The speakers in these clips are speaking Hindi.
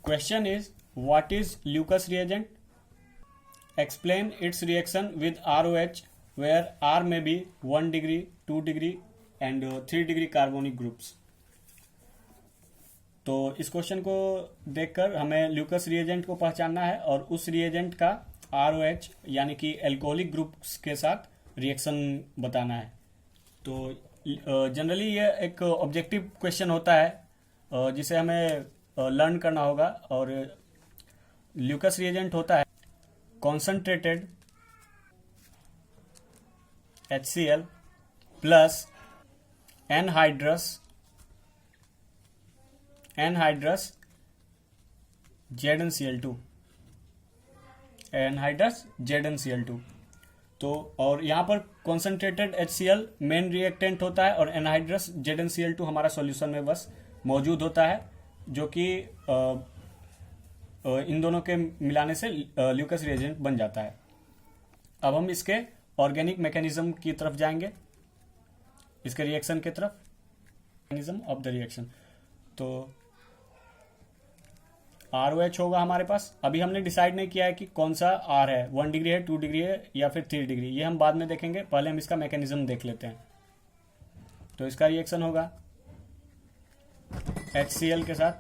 Question is, what is Lucas reagent? Explain its reaction with ROH where R may be 1 degree, 2 degree and 3 degree carbonic groups. तो इस क्वेश्चन को देखकर हमें ल्यूकस रिएजेंट को पहचानना है और उस रिएजेंट का ROH यानी कि एल्कोहलिक ग्रुप्स के साथ रिएक्शन बताना है। तो जनरली ये एक ऑब्जेक्टिव क्वेश्चन होता है जिसे हमें लर्न करना होगा। और ल्यूकस रिएजेंट होता है concentrated HCl plus anhydrous ZnCl2 anhydrous ZnCl2। तो और यहाँ पर कॉन्सनट्रेटेड HCl मेन रिएक्टेंट होता है और एनहाइड्रस ZnCl2 हमारा सॉल्यूशन में बस मौजूद होता है, जो कि इन दोनों के मिलाने से ल्यूकस रिएजेंट बन जाता है। अब हम इसके ऑर्गेनिक मैकेनिज्म की तरफ जाएंगे, इसके रिएक्शन की तरफ, मैकेनिज्म ऑफ द रिएक्शन। तो ROH होगा हमारे पास। अभी हमने डिसाइड नहीं किया है कि कौन सा R है, 1 डिग्री है, 2 डिग्री है या फिर 3 डिग्री, ये हम बाद में देखेंगे। पहले हम इसका मैकेनिज्म देख लेते हैं। तो इसका रिएक्शन होगा HCl के साथ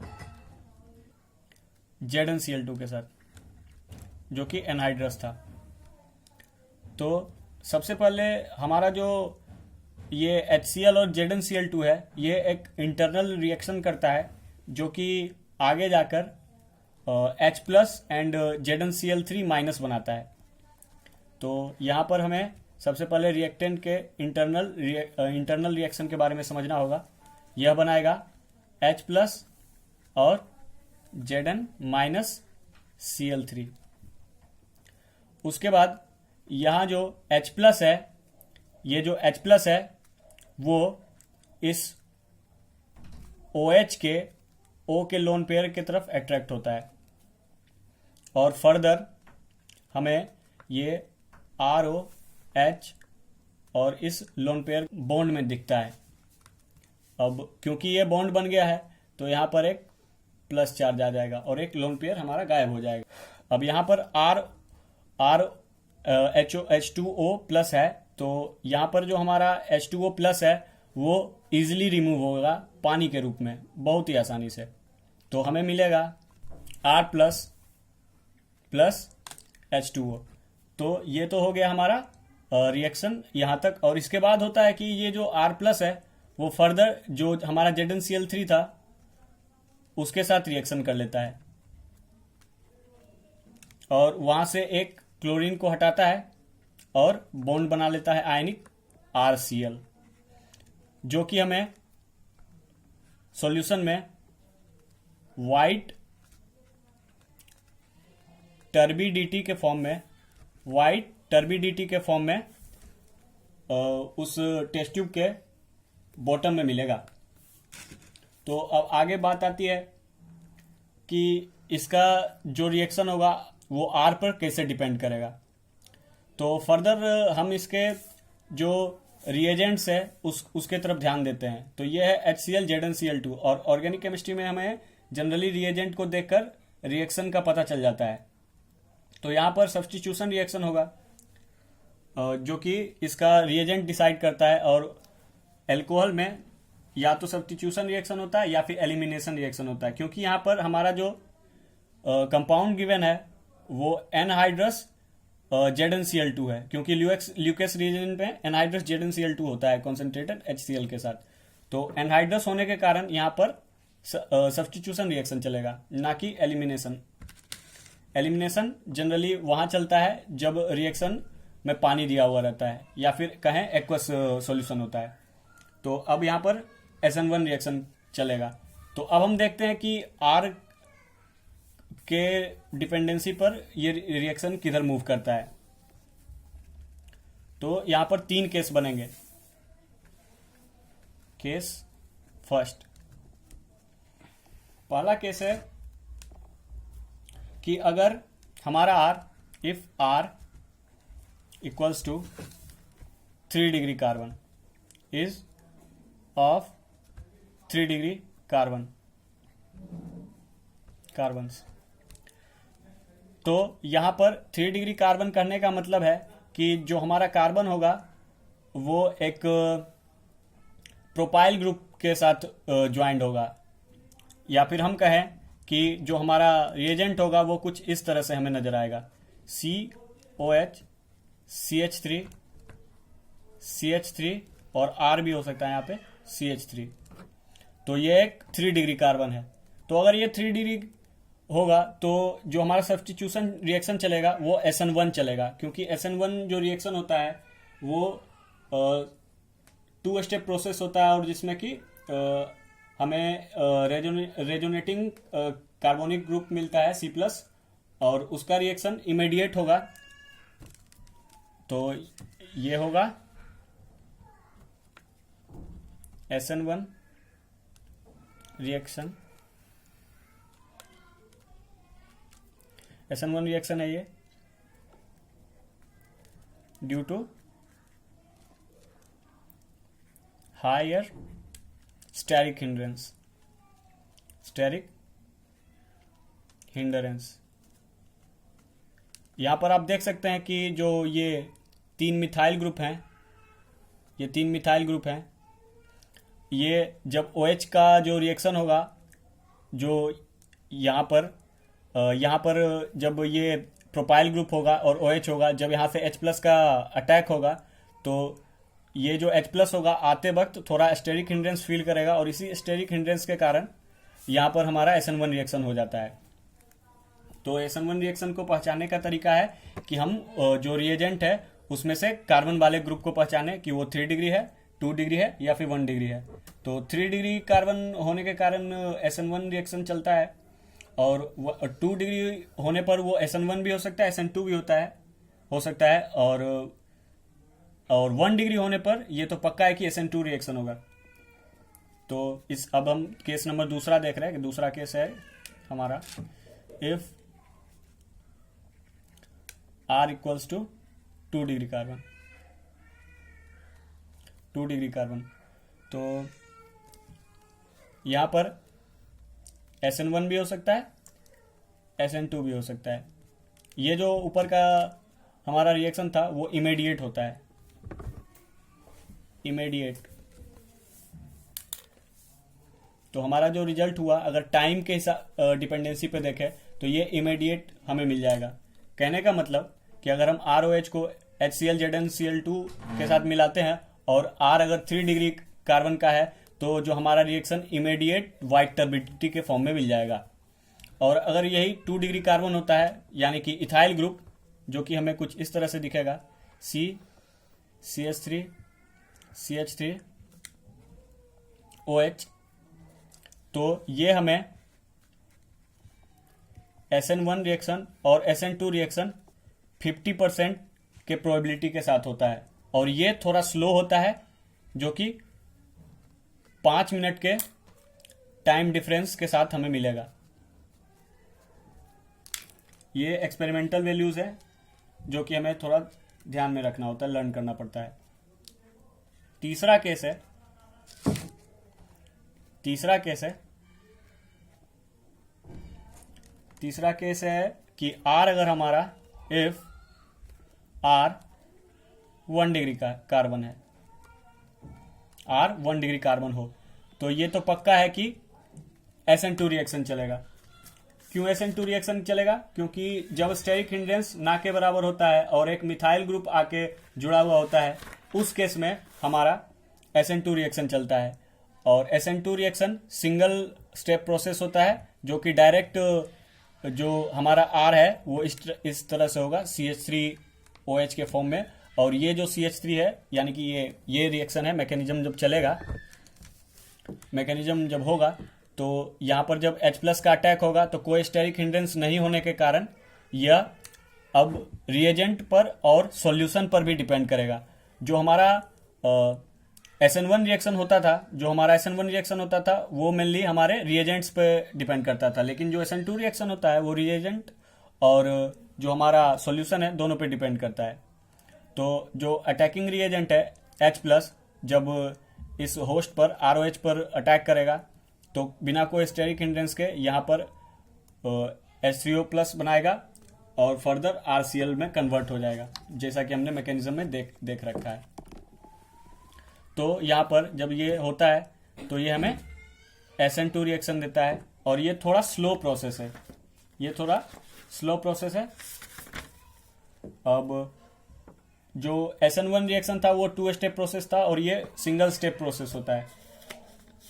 ZnCl2 के साथ, जो कि एनहाइड्रस था। तो सबसे पहले हमारा जो ये HCl और ZnCl2 है, ये एक इंटरनल रिएक्शन करता है जो कि आगे जाकर H plus and ZnCl3 minus बनाता है। तो यहाँ पर हमें सबसे पहले रिएक्टेंट के इंटरनल रिएक्शन के बारे में समझना होगा। यह बनाएगा H प्लस और Zn माइनस Cl3। उसके बाद यहाँ जो H प्लस है, ये जो H प्लस है वो इस OH के O के लोन पेयर की तरफ अट्रैक्ट होता है और फर्दर हमें ये ROH और इस लोन पेयर बॉन्ड में दिखता है। अब क्योंकि ये बॉन्ड बन गया है तो यहाँ पर एक प्लस चार्ज आ जाएगा और एक लोन पेयर हमारा गायब हो जाएगा। अब यहाँ पर H2O प्लस है, तो यहाँ पर जो हमारा H2O प्लस है वो इजीली रिमूव होगा पानी के रूप में बहुत ही आसानी से। तो हमें मिलेगा R प्लस प्लस H2O। तो ये तो हो गया हमारा रिएक्शन यहाँ तक। और इसके बाद होता है कि ये जो R प्लस है वो फर्दर जो हमारा ZnCl3 था उसके साथ रिएक्शन कर लेता है और वहां से एक क्लोरीन को हटाता है और बॉन्ड बना लेता है आयनिक RCl, जो कि हमें सॉल्यूशन में वाइट टर्बिडिटी के फॉर्म में उस टेस्ट ट्यूब के बॉटम में मिलेगा। तो अब आगे बात आती है कि इसका जो रिएक्शन होगा वो R पर कैसे डिपेंड करेगा। तो फर्दर हम इसके जो रिएजेंट्स है उसके तरफ ध्यान देते हैं। तो ये है HCl ZnCl2 और ऑर्गेनिक केमिस्ट्री में हमें जनरली रिएजेंट को देखकर रिएक्शन का पता चल जाता है। तो यहाँ पर सब्स्टिट्यूशन रिएक्शन होगा जो कि इसका रिएजेंट डिसाइड करता है। और एल्कोहल में या तो सब्स्टिट्यूशन रिएक्शन होता है या फिर एलिमिनेशन रिएक्शन होता है, क्योंकि यहाँ पर हमारा जो कंपाउंड गिवन है वो एनहाइड्रस ZnCl2 है, क्योंकि ल्यूकस रिएजेंट में एनहाइड्रस ZnCl2 होता है कॉन्सेंट्रेटेड HCl के साथ। तो एनहाइड्रस होने के कारण यहाँ पर सब्स्टिट्यूशन रिएक्शन चलेगा, ना कि एलिमिनेशन। एलिमिनेशन जनरली वहां चलता है जब रिएक्शन में पानी दिया हुआ रहता है या फिर कहें एक्वस सॉल्यूशन होता है। तो अब यहाँ पर SN1 रिएक्शन चलेगा। तो अब हम देखते हैं कि R के डिपेंडेंसी पर ये रिएक्शन किधर मूव करता है। तो यहाँ पर 3 केस बनेंगे। केस फर्स्ट, पहला केस है कि अगर हमारा R, if R equals to 3 degree carbon is of 3 degree carbon, carbons. तो यहां पर 3 डिग्री कार्बन करने का मतलब है कि जो हमारा कार्बन होगा वो एक प्रोपाइल ग्रुप के साथ ज्वाइंट होगा, या फिर हम कहें कि जो हमारा रिएजेंट होगा वो कुछ इस तरह से हमें नजर आएगा, COH CH3 CH3 और R भी हो सकता है यहाँ पे CH3। तो ये एक 3 डिग्री कार्बन है। तो अगर ये 3 डिग्री होगा तो जो हमारा सब्स्टिट्यूशन रिएक्शन चलेगा वो SN1 चलेगा, क्योंकि SN1 जो रिएक्शन होता है वो 2 स्टेप प्रोसेस होता है, और जिसमें कि हमें रेजोनेटिंग कार्बोनिक ग्रुप मिलता है C+, और उसका रिएक्शन इमीडिएट होगा। तो ये होगा SN1 रिएक्शन, SN1 रिएक्शन है ये, due to higher steric hindrance. यहां पर आप देख सकते हैं कि जो ये 3 मिथाइल ग्रुप हैं, ये जब OH का जो रिएक्शन होगा, जो यहाँ पर जब ये प्रोपाइल ग्रुप होगा और OH होगा, जब यहाँ से H+ का अटैक होगा तो ये जो H+ होगा आते वक्त थोड़ा स्टेरिक हिंड्रेंस फील करेगा, और इसी स्टेरिक हिंड्रेंस के कारण यहाँ पर हमारा SN1 रिएक्शन हो जाता है। तो SN1 रिएक्शन को पहचानने का तरीका है कि हम जो रिएजेंट है उसमें से कार्बन वाले ग्रुप को पहचाने कि वो 3 डिग्री है, 2 डिग्री है या फिर 1 डिग्री है। तो 3 डिग्री कार्बन होने के कारण SN1 रिएक्शन चलता है, और 2 डिग्री होने पर वो SN1 भी हो सकता है, SN2 भी हो सकता है, और 1 डिग्री होने पर ये तो पक्का है कि SN2 रिएक्शन होगा। तो अब हम केस नंबर दूसरा देख रहे हैं कि दूसरा केस है हमारा, if R equals to 2 degree carbon, तो यहां पर SN1 भी हो सकता है, SN2 भी हो सकता है। ये जो ऊपर का हमारा रिएक्शन था वो इमीडिएट होता है, तो हमारा जो रिजल्ट हुआ अगर टाइम के डिपेंडेंसी पे देखें तो ये इमीडिएट हमें मिल जाएगा। कहने का मतलब कि अगर हम ROH को HCl(ZnCl2) के साथ मिलाते हैं और R अगर 3 डिग्री कार्बन का है तो जो हमारा रिएक्शन इमीडिएट वाइट टर्बिडिटी के फॉर्म में मिल जाएगा। और अगर यही 2 डिग्री कार्बन होता है, यानी कि इथाइल ग्रुप, जो कि हमें कुछ इस तरह से दिखेगा, CH3 CH3 OH, तो ये हमें SN1 रिएक्शन और SN2 रिएक्शन 50% के प्रोबेबिलिटी के साथ होता है, और ये थोड़ा स्लो होता है, जो कि 5 मिनट के टाइम डिफरेंस के साथ हमें मिलेगा। ये एक्सपेरिमेंटल वैल्यूज है जो कि हमें थोड़ा ध्यान में रखना होता है, लर्न करना पड़ता है। तीसरा केस है कि R अगर हमारा इफ R 1 डिग्री का कार्बन है, R 1 डिग्री कार्बन हो, तो ये तो पक्का है कि SN2 रिएक्शन चलेगा। क्यों SN2 रिएक्शन चलेगा? क्योंकि जब स्टेरिक हिंड्रेंस ना के बराबर होता है और एक मिथाइल ग्रुप आके जुड़ा हुआ होता है, उस केस में हमारा SN2 रिएक्शन चलता है। और SN2 reaction single step process होता है, जो कि डायरेक्ट जो हमारा R है वो इस तरह से होगा CH3OH के फॉर्म में, और ये जो CH3 है यानी कि ये रिएक्शन है, मैकेनिज्म जब होगा तो यहाँ पर जब H+ का अटैक होगा तो कोई स्टेरिक हिंड्रेंस नहीं होने के कारण यह अब रिएजेंट पर और सॉल्यूशन पर भी डिपेंड करेगा। जो हमारा SN1 रिएक्शन होता था वो मेनली हमारे रिएजेंट्स पे डिपेंड करता था, लेकिन जो SN2 रिएक्शन होता है वो रिएजेंट और जो हमारा सॉल्यूशन है दोनों पे डिपेंड करता है। तो जो अटैकिंग रिएजेंट है H+, जब इस होस्ट पर ROH पर अटैक करेगा तो बिना कोई स्टेरिक हिंड्रेंस के यहाँ पर H3O+ बनाएगा और फर्दर RCl में कन्वर्ट हो जाएगा, जैसा कि हमने मैकेनिज्म में देख रखा है। तो यहाँ पर जब ये होता है तो ये हमें SN2 रिएक्शन देता है, और ये थोड़ा स्लो प्रोसेस है, ये थोड़ा स्लो प्रोसेस है। अब जो SN1 रिएक्शन था वो 2 स्टेप प्रोसेस था, और ये सिंगल स्टेप प्रोसेस होता है,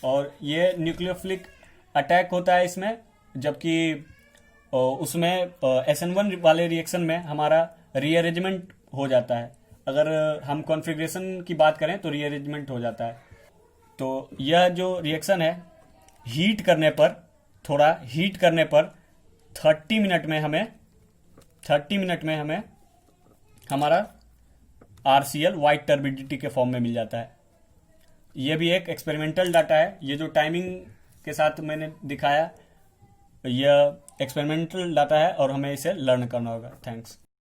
और ये न्यूक्लियोफिलिक अटैक होता है इसमें, जबकि उसमें SN1 वाले रिएक्शन में हमारा रीअरेंजमेंट हो जाता है। अगर हम कॉन्फ़िगरेशन की बात करें तो रीअरेंजमेंट हो जाता है। तो यह जो रिएक्शन है, हीट करने पर, थोड़ा हीट करने पर 30 मिनट में हमें हमारा RCl वाइट टर्बिडिटी के फॉर्म में मिल जाता है। ये भी एक एक्सपेरिमेंटल डाटा है। ये जो टाइमिंग के साथ मैंने दिखाया, यह एक्सपेरिमेंटल डाटा है और हमें इसे लर्न करना होगा। थैंक्स।